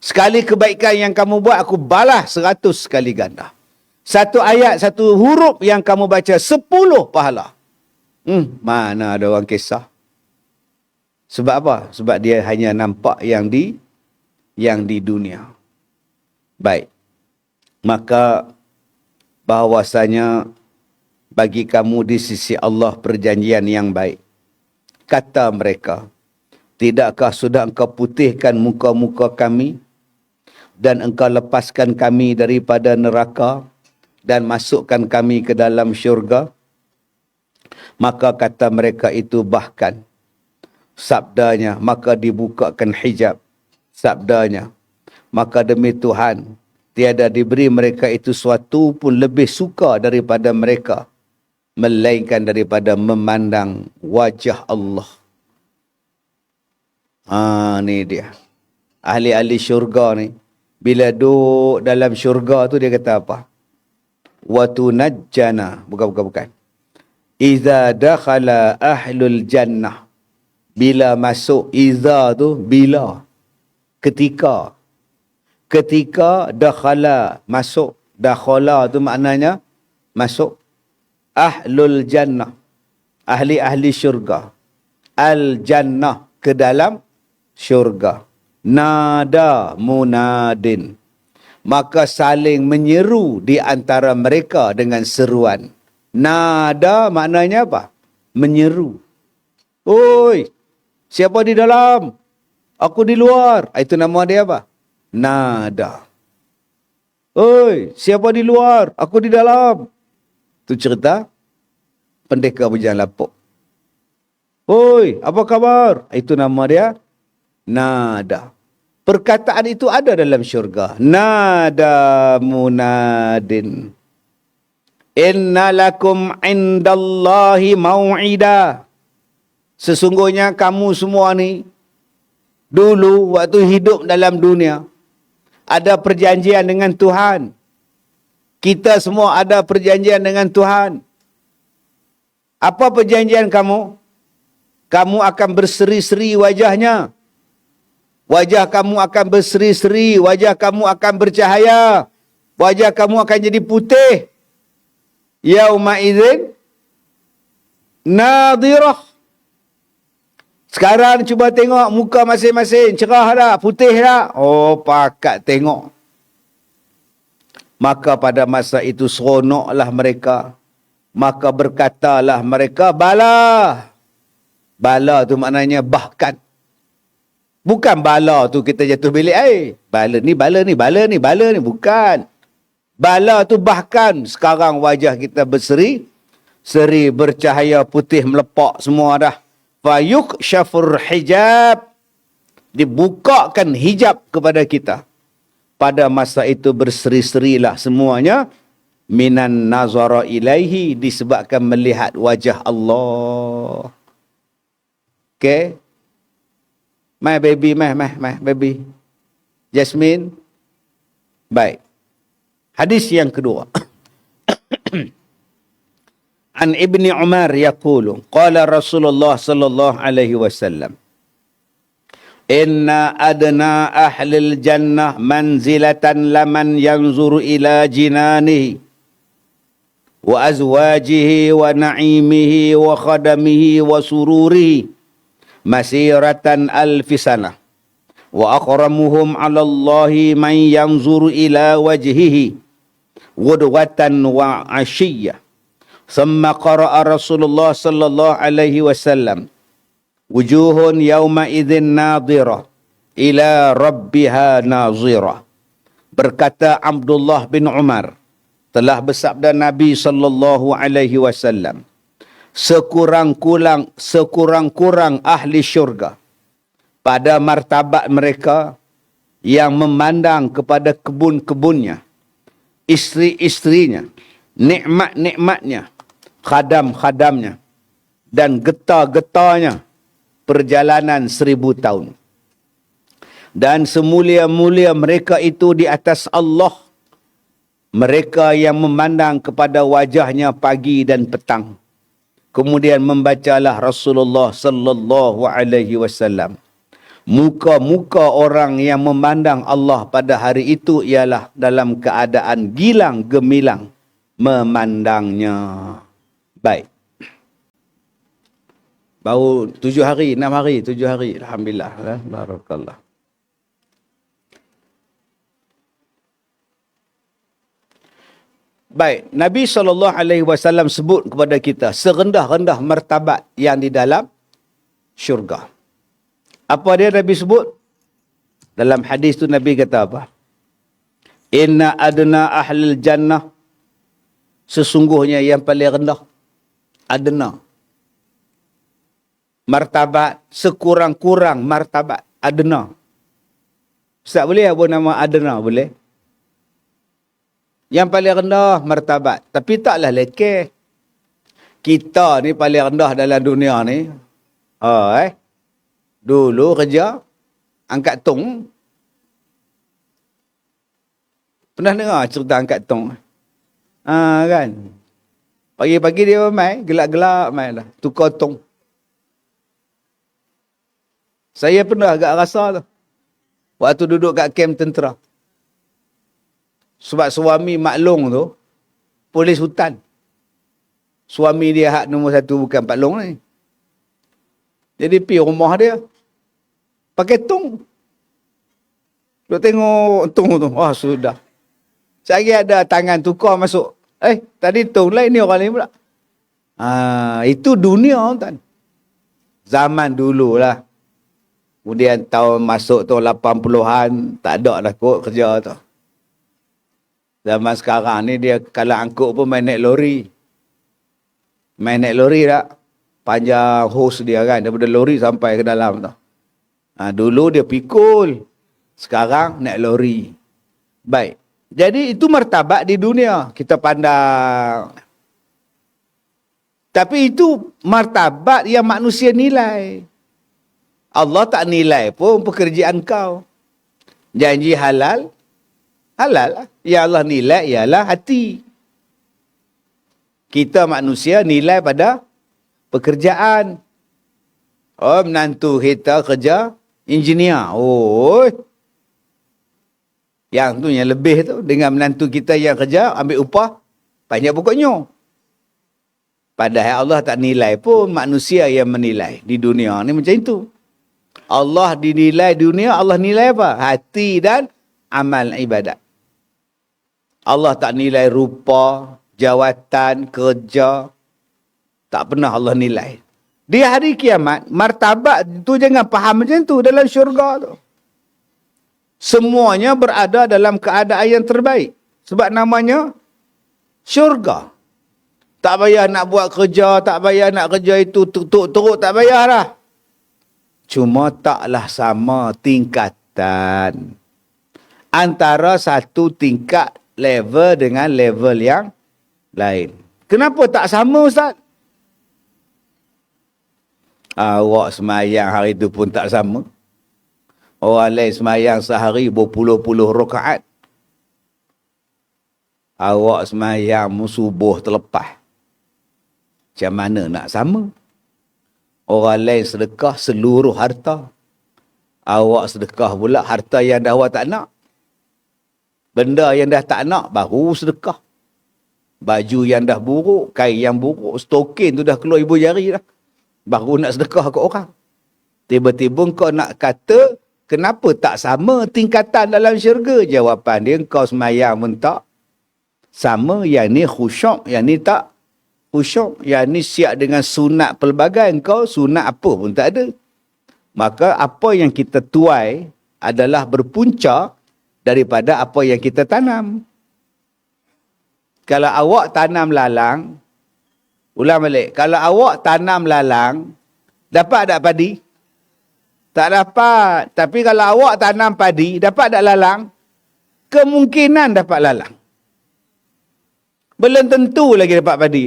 Sekali kebaikan yang kamu buat aku balas 100 kali ganda. Satu ayat, satu huruf yang kamu baca 10 pahala. Mana ada orang kisah? Sebab apa? Sebab dia hanya nampak yang di dunia. Baik. Maka bahawasanya bagi kamu di sisi Allah perjanjian yang baik. Kata mereka, tidakkah sudah engkau putihkan muka-muka kami dan engkau lepaskan kami daripada neraka dan masukkan kami ke dalam syurga? Maka kata mereka itu bahkan, sabdanya, maka dibukakan hijab. Sabdanya, maka demi Tuhan, tiada diberi mereka itu suatu pun lebih suka daripada mereka, melainkan daripada memandang wajah Allah. Ni dia. Ahli-ahli syurga ni, bila duduk dalam syurga tu dia kata apa? Wa tunajjana. Bukan. Iza dakhala ahlul jannah. Bila masuk, iza tu bila. Ketika dakhala, masuk. Dakhala tu maknanya masuk. Ahlul jannah, ahli-ahli syurga. Al-jannah, ke dalam syurga. Nada munadin, maka saling menyeru di antara mereka dengan seruan. Nada maknanya apa? Menyeru. Oi, siapa di dalam? Aku di luar. Itu nama dia apa? Nada. Oi, siapa di luar? Aku di dalam. Itu cerita pendekar bujang lapuk. Oi, apa kabar? Itu nama dia nada. Perkataan itu ada dalam syurga. Nada munadin. Inna lakum indallahi mau'ida. Sesungguhnya kamu semua ni, dulu waktu hidup dalam dunia, ada perjanjian dengan Tuhan. Kita semua ada perjanjian dengan Tuhan. Apa perjanjian kamu? Kamu akan berseri-seri wajahnya. Wajah kamu akan berseri-seri. Wajah kamu akan bercahaya. Wajah kamu akan jadi putih. Yauma idzin nadirah. Sekarang cuba tengok muka masing-masing. Cerah tak? Putih tak? Oh, pakat tengok. Maka pada masa itu seronoklah mereka. Maka berkatalah mereka, bala. Bala tu maknanya bahkan. Bukan bala tu kita jatuh bilik air. Bala ni. Bukan. Bala tu bahkan. Sekarang wajah kita berseri. Seri bercahaya putih melepak semua dah. Fayuk syafur hijab. Dibukakan hijab kepada kita. Pada masa itu berseri-serilah semuanya. Minan nazara ilaihi. Disebabkan melihat wajah Allah. Okay. My baby. Jasmine. Baik. Hadis yang kedua. An Ibni Umar yaqulu. Qala Rasulullah sallallahu alaihi wasallam. Inna adna ahlil jannah manzilatan laman yanzuru ila jinanihi wa azwajihi wa na'imihi wa khadamihi wa sururihi masiratan alfisana wa akramuhum ala Allahi man yanzuru ila wajhihi ghudwatan wa ashiyya. Thumma qara'a Rasulullah sallallahu alaihi wasallam wujuhun yawma idzin nadhirah ila rabbiha nazirah. Berkata Abdullah bin Umar, telah bersabda Nabi sallallahu alaihi wasallam, sekurang-kurang ahli syurga pada martabat mereka yang memandang kepada kebun-kebunnya, isteri-isterinya, nikmat-nikmatnya, khadam-khadamnya, dan getah-getahnya perjalanan 1000 tahun. Dan semulia-mulia mereka itu di atas Allah, mereka yang memandang kepada wajahnya pagi dan petang. Kemudian membacalah Rasulullah sallallahu alaihi wasallam, muka-muka orang yang memandang Allah pada hari itu ialah dalam keadaan gilang gemilang memandangnya. Baik. Baru 7 hari, 6 hari, 7 hari. Alhamdulillah. Barakallah. Baik, Nabi SAW sebut kepada kita serendah-rendah martabat yang di dalam syurga. Apa dia Nabi sebut? Dalam hadis tu Nabi kata apa? Inna adna ahlil jannah. Sesungguhnya yang paling rendah. Adna. Martabat, sekurang-kurang martabat. Adna. Ustaz boleh apa nama adna boleh? Yang paling rendah martabat. Tapi taklah lekeh. Kita ni paling rendah dalam dunia ni. Dulu kerja angkat tong. Pernah dengar cerita angkat tong? Kan? Pagi-pagi dia main, gelap-gelap main lah. Tukar tong. Saya pernah agak rasa tu. Waktu duduk kat kem tentera. Sebab suami maklong tu, polis hutan. Suami dia hak nombor 1 bukan Pak Long ni. Jadi pergi rumah dia. Pakai tong. Duk tengok tong tu. Sudah. Sehari ada tangan tukar masuk. Tadi tong lain ni orang lain pula. Itu dunia kan. Zaman dulu lah. Kemudian tahun masuk tahun 80-an, tak ada dah kot kerja tu. Zaman sekarang ni dia kalau angkut pun main naik lori. Main naik lori tak? Panjang hos dia kan, daripada lori sampai ke dalam tu. Dulu dia pikul. Sekarang naik lori. Baik. Jadi itu martabat di dunia. Kita pandang. Tapi itu martabat yang manusia nilai. Allah tak nilai pun pekerjaan kau. Janji halal, halal lah. Yang Allah nilai ialah hati. Kita manusia nilai pada pekerjaan. Menantu kita kerja engineer. Yang tu yang lebih tu dengan menantu kita yang kerja ambil upah banyak pokoknya. Padahal Allah tak nilai pun, manusia yang menilai di dunia ni macam itu. Allah dinilai dunia, Allah nilai apa? Hati dan amal ibadat. Allah tak nilai rupa, jawatan, kerja. Tak pernah Allah nilai. Di hari kiamat, martabat tu jangan faham macam tu dalam syurga tu. Semuanya berada dalam keadaan yang terbaik. Sebab namanya syurga. Tak payah nak buat kerja, tak payah nak kerja itu teruk, tak payah lah. Cuma taklah sama tingkatan antara satu tingkat level dengan level yang lain. Kenapa tak sama, Ustaz? Awak semayang hari itu pun tak sama. Orang lain semayang sehari berpuluh-puluh rakaat. Awak semayang subuh terlepas. Macam mana nak sama? Orang lain sedekah seluruh harta. Awak sedekah pula harta yang dah awak tak nak. Benda yang dah tak nak, baru sedekah. Baju yang dah buruk, kain yang buruk, stokin tu dah keluar ibu jari dah. Baru nak sedekah ke orang. Tiba-tiba kau nak kata, kenapa tak sama tingkatan dalam syurga? Jawapan dia, kau semayang pun tak sama. Yang ni khusyuk, yang ni tak khusyuk. Yang ni siap dengan sunat pelbagai, kau sunat apa pun tak ada. Maka apa yang kita tuai adalah berpunca daripada apa yang kita tanam. Kalau awak tanam lalang, ulang balik. Kalau awak tanam lalang, dapat tak padi? Tak dapat. Tapi kalau awak tanam padi, dapat tak lalang? Kemungkinan dapat lalang. Belum tentu lagi dapat padi.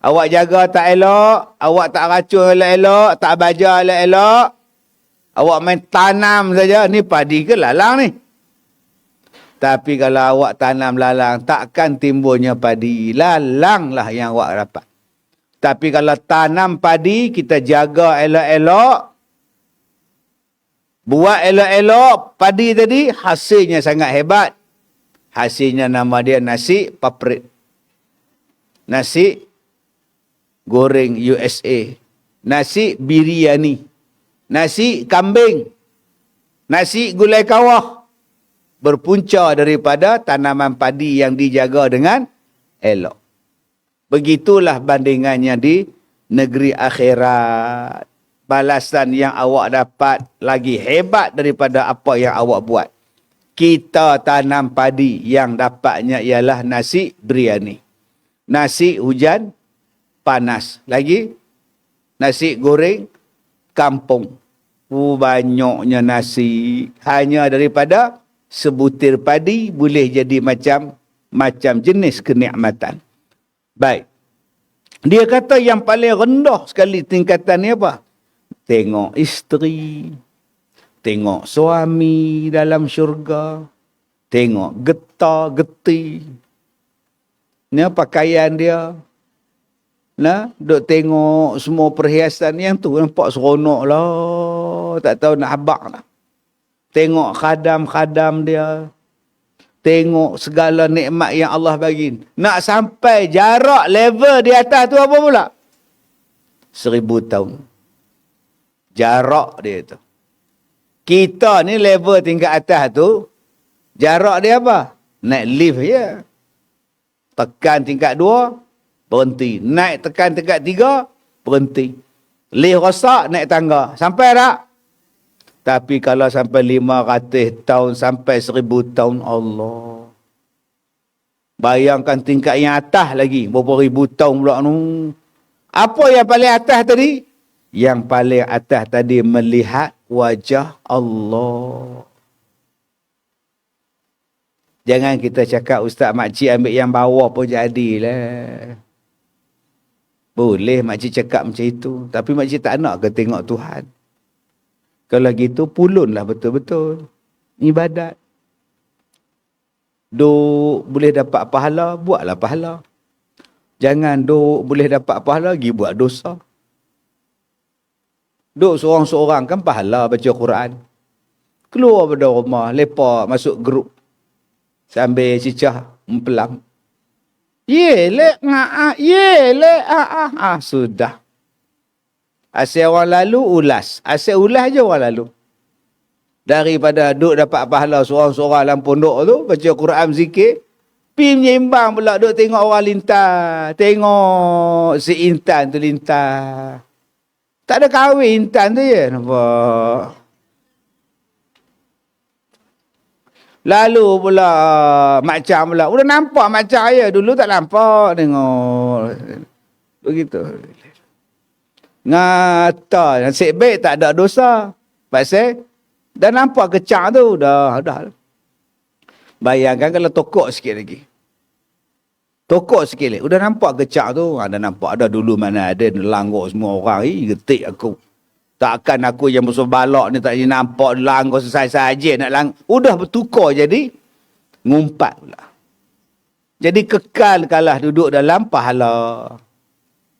Awak jaga tak elok, awak tak racun elok-elok, tak baja elok-elok, awak main tanam saja, ni padi ke lalang ni? Tapi kalau awak tanam lalang, takkan timbulnya padi. Lalang lah yang awak dapat. Tapi kalau tanam padi, kita jaga elok-elok, buat elok-elok, padi tadi, hasilnya sangat hebat. Hasilnya nama dia nasi paprit. Nasi goreng USA. Nasi biryani. Nasi kambing. Nasi gulai kawah. Berpunca daripada tanaman padi yang dijaga dengan elok. Begitulah bandingannya di negeri akhirat. Balasan yang awak dapat lagi hebat daripada apa yang awak buat. Kita tanam padi, yang dapatnya ialah nasi biryani. Nasi hujan panas. Lagi nasi goreng kampung. Banyaknya nasi. Hanya daripada sebutir padi boleh jadi macam jenis kenikmatan. Baik. Dia kata yang paling rendah sekali tingkatan ni apa? Tengok isteri, tengok suami dalam syurga, tengok getah, geti. Ni pakaian dia. Nah, duk tengok semua perhiasan yang tu nampak seronok lah. Tak tahu nak habaq lah. Tengok khadam-khadam dia. Tengok segala nikmat yang Allah bagi. Nak sampai jarak level di atas tu apa pula? 1000 tahun. Jarak dia tu. Kita ni level tingkat atas tu, jarak dia apa? Naik lift je. Tekan tingkat 2, berhenti. Naik tekan tingkat 3, berhenti. Lift rosak, naik tangga. Sampai tak? Tapi kalau sampai 500 tahun, sampai 1000 tahun, Allah. Bayangkan tingkat yang atas lagi. Berapa ribu tahun pula tu. Apa yang paling atas tadi? Yang paling atas tadi melihat wajah Allah. Jangan kita cakap Ustaz makcik ambil yang bawah pun jadilah. Boleh makcik cakap macam itu. Tapi makcik tak nak ke tengok Tuhan? Kalau gitu pulunlah betul-betul ibadat. Duk boleh dapat pahala, buatlah pahala. Jangan duk boleh dapat pahala, pergi buat dosa. Duk seorang-seorang kan pahala baca Quran. Keluar pada rumah, lepak masuk grup. Sambil cicah mempelam. Yelek nga'ah, yelek a'ah. Sudah. Asyik orang lalu, ulas. Asyik ulas je orang lalu. Daripada duk dapat pahala seorang-seorang dalam pondok tu, baca Quran, zikir, pergi menyembang pula, duk tengok orang lintas. Tengok si Intan tu lintas. Tak ada kahwin Intan tu je. Nampak? Lalu pula macam pula. Udah nampak macam ya. Dulu tak nampak. Tengok. Begitu. Ngata. Nasib baik tak ada dosa. Pasal dah nampak kecak tu. Dah. Bayangkan kalau tokok sikit lagi. Tokok sikit lagi. Udah nampak kecak tu. Dah nampak. Ada dulu mana ada langgar semua orang. Getik aku. Takkan aku yang musuh balak ni tak nampak langgar selesai saja nak langgar. Udah bertukar jadi ngumpat pula. Jadi kekal kalah duduk dalam pahala.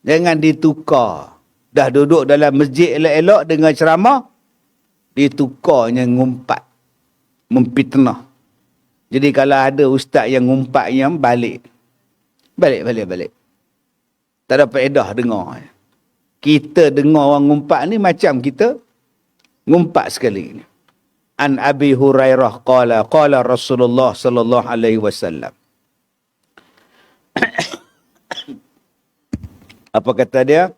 Jangan ditukar. Dah duduk dalam masjid elok-elok dengan ceramah, ditukarnya ngumpat. Memfitnah. Jadi kalau ada ustaz yang ngumpat yang balik. Balik. Tak ada faedah dengar. Kita dengar orang ngumpat ni macam kita ngumpat sekali. An Abi Hurairah qala Rasulullah sallallahu alaihi wasallam. Apa kata dia?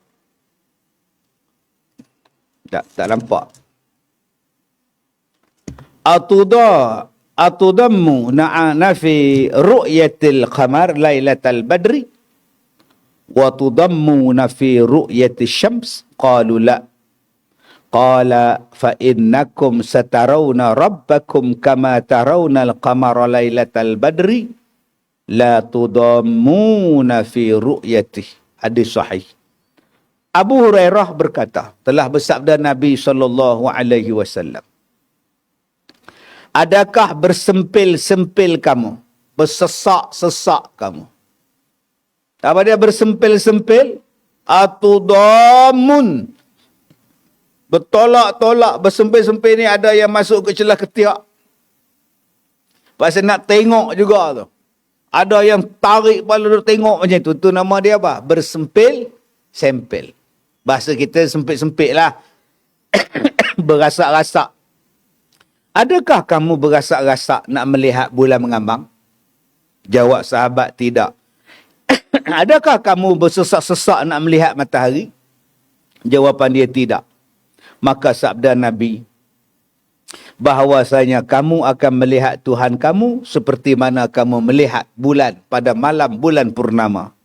Tak nampak. Atudammu na'ana fi ru'yatil qamar lailatal badri wa tudammuna fi ru'yati syams qalu la qala fa innakum satarawna rabbakum kama tarawna al-qamara lailatal badri la tudammuna fi ru'yati. Hadis sahih. Abu Hurairah berkata, telah bersabda Nabi sallallahu alaihi wasallam, adakah bersempil-sempil kamu, bersesak-sesak kamu? Apa dia bersempil-sempil? Atudamun. Bertolak-tolak, bersempil-sempil ni ada yang masuk ke celah ketiak. Pasal nak tengok juga tu. Ada yang tarik kepala duk tengok macam tu. Tu nama dia apa? Bersempil-sempil. Bahasa kita sempit-sempit lah. Berasak-rasak. Adakah kamu berasak-rasak nak melihat bulan mengambang? Jawab sahabat, tidak. Adakah kamu bersesak-sesak nak melihat matahari? Jawapan dia tidak. Maka sabda Nabi, bahawasanya kamu akan melihat Tuhan kamu seperti mana kamu melihat bulan pada malam bulan purnama.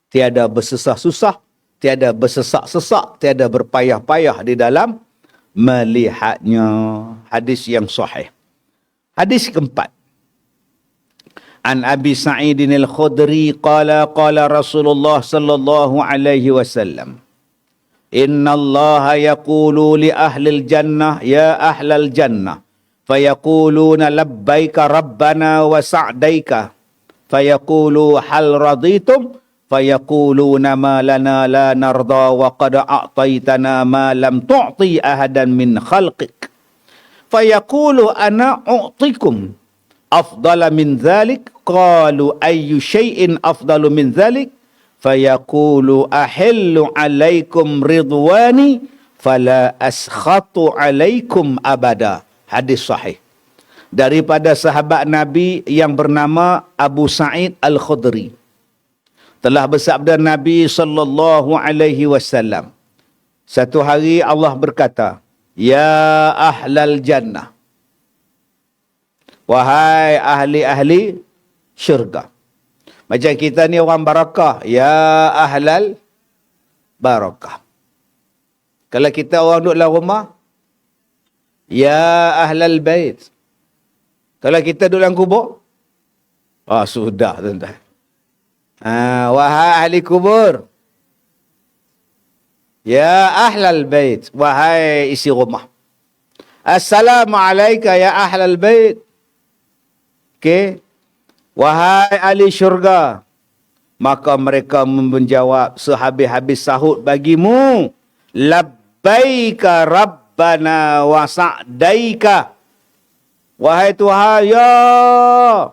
Tiada bersusah-susah, tiada bersesak-sesak, tiada berpayah-payah di dalam melihatnya. Hadis yang sahih. Hadis keempat. An Abi Sa'id al-Khudri qala Rasulullah sallallahu alaihi wasallam, Inna Allah yaqulu li ahlil jannah ya ahlal jannah fayaquluna labbaika rabbana wa sa'daika fayaqulu hal raditum fayaquluna ma lana la narda wa qad a'taytana ma lam tu'ti ahadan min khalqik fayaqulu ana u'tikum afdala min dhalik qalu ayyu syai'in afdalu min dhalik fayaqulu ahillu alaikum ridwani fala askhatu alaikum abada. Hadis sahih daripada sahabat Nabi yang bernama Abu Sa'id Al-Khudri. Telah bersabda Nabi sallallahu alaihi wasallam, satu hari Allah berkata, ya ahlal jannah, wahai ahli-ahli syurga. Macam kita ni orang barakah, ya ahlal barakah. Kalau kita orang duduk dalam rumah, ya ahlal bait. Kalau kita duduk dalam kubur, sudah tuan-tuan. Wahai ahli kubur, ya ahlal bait, wahai isi rumah. Assalamualaikum ya ahlal bait. Okey. Wahai ahli syurga. Maka mereka menjawab sehabis-habis sahut bagimu, labbaika rabbana wa sa'daika. Wahai Tuhan, ya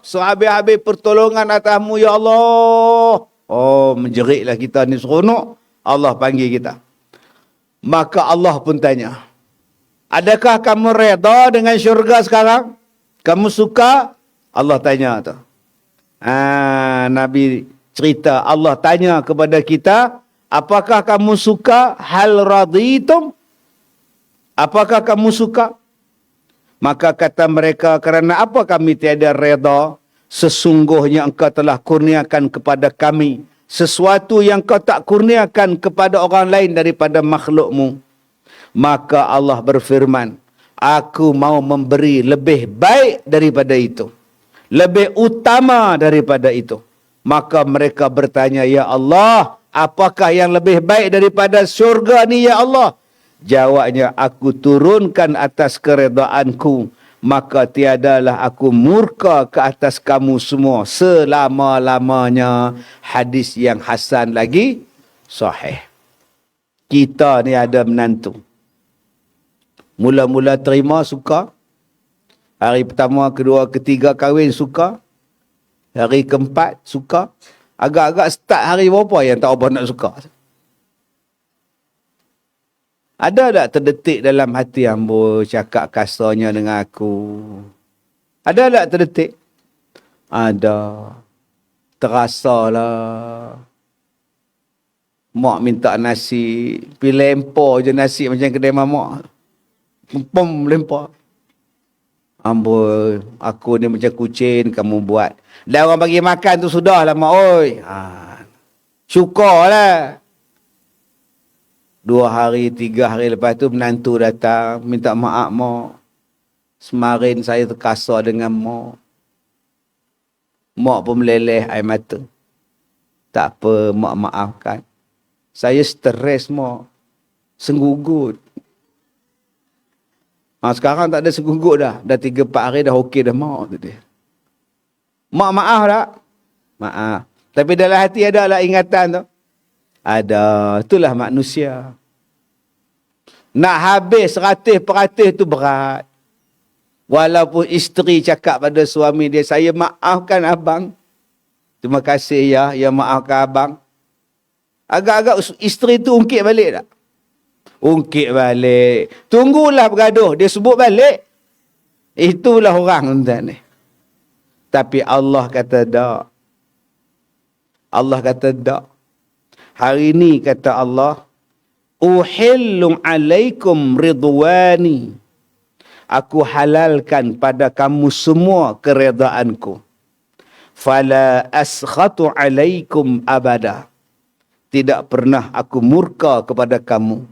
sehabis-habis pertolongan atasmu ya Allah. Menjeriklah kita ni seronok. Allah panggil kita. Maka Allah pun tanya, adakah kamu reda dengan syurga sekarang? Kamu suka? Allah tanya tu. Nabi cerita, Allah tanya kepada kita, apakah kamu suka? Hal raditum? Apakah kamu suka? Maka kata mereka, kerana apa kami tiada reda? Sesungguhnya engkau telah kurniakan kepada kami sesuatu yang kau tak kurniakan kepada orang lain daripada makhlukmu. Maka Allah berfirman, aku mau memberi lebih baik daripada itu, lebih utama daripada itu. Maka mereka bertanya, ya Allah, apakah yang lebih baik daripada syurga ni ya Allah? Jawabnya, aku turunkan atas keredaanku, maka tiadalah aku murka ke atas kamu semua selama-lamanya. Hadis yang hasan lagi sahih. Kita ni ada menantu. Mula-mula terima suka. Hari pertama, kedua, ketiga kahwin suka. Hari keempat suka. Agak-agak start hari berapa yang tak apa nak suka. Ada tak terdetik dalam hati hamba cakap kasarnya dengan aku? Ada tak terdetik? Ada. Terasalah. Mak minta nasi, pergi lempar je nasi macam kedai mamak. Pom lempar. Amboi, aku ni macam kucing, kamu buat. Dan orang bagi makan tu sudahlah mak, oi. Syukurlah. 2 hari, 3 hari lepas tu menantu datang, minta maaf mak. Semarin saya terkasar dengan mak. Mak pun meleleh air mata. Tak apa, mak maafkan. Saya stres mak. Senggugut. Sekarang tak ada senggugut dah. Dah 3-4 hari dah okey dah mak. Tu dia. Mak maaf tak? Maaf. Tapi dalam hati ada lah ingatan tu. Ada. Itulah manusia. Nak habis 100% tu berat. Walaupun isteri cakap pada suami dia, saya maafkan abang. Terima kasih ya, ya maafkan abang. Agak-agak isteri tu ungkit balik tak? Ungkit balik. Tunggulah bergaduh, dia sebut balik. Itulah orang tuan ni. Tapi Allah kata tak. Allah kata tak. Hari ni kata Allah, uhillu alaikum ridwani. Aku halalkan pada kamu semua keredaanku. Fala askhatu alaikum abada. Tidak pernah aku murka kepada kamu.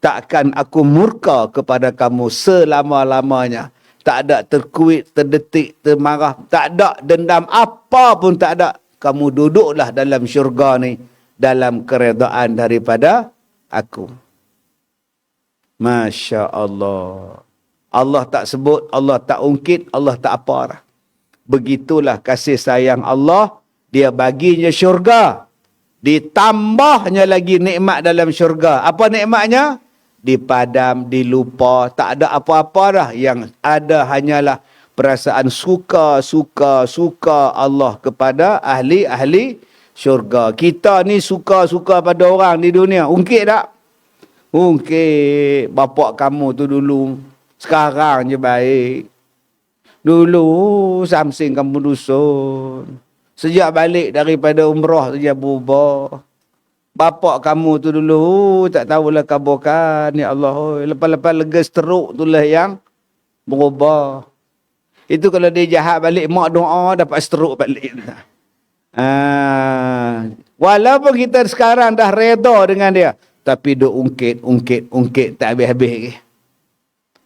takkan aku murka kepada kamu selama-lamanya. Tak ada terkuit, terdetik, termarah, tak ada dendam, apa pun tak ada. Kamu duduklah dalam syurga ni, dalam keredaan daripada aku. Masya Allah. Allah tak sebut, Allah tak ungkit, Allah tak apa dah. Begitulah kasih sayang Allah. Dia baginya syurga. Ditambahnya lagi nikmat dalam syurga. Apa nikmatnya? Dipadam, dilupa. Tak ada apa-apa dah. Yang ada hanyalah perasaan suka Allah kepada ahli-ahli syurga. Kita ni suka pada orang di dunia. Ungkit tak? Ungkit. Bapak kamu tu dulu. Sekarang je baik. Dulu samsing kamu dusun. Sejak balik daripada umrah saja berubah. Bapak kamu tu dulu tak tahulah kabarkan. Ya Allah. Lepas-lepas lega teruk tu lah yang berubah. Itu kalau dia jahat balik, mak doa dapat teruk balik. Walaupun kita sekarang dah reda dengan dia. Tapi dia ungkit tak habis-habis.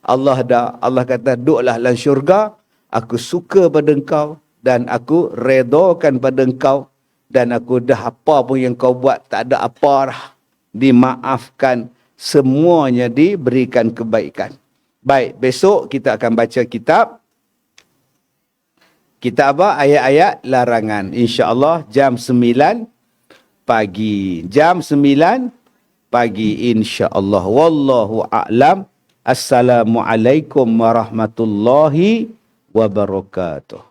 Allah kata, duduklah dalam syurga, aku suka pada engkau dan aku redakan pada engkau dan aku dah apa pun yang kau buat, tak ada apa dah. Dimaafkan, semuanya diberikan kebaikan. Baik, besok kita akan baca kitab apa? Ayat-ayat larangan. InsyaAllah jam 9 pagi. Jam 9 pagi insyaAllah. Wallahu a'lam. Assalamualaikum warahmatullahi wabarakatuh.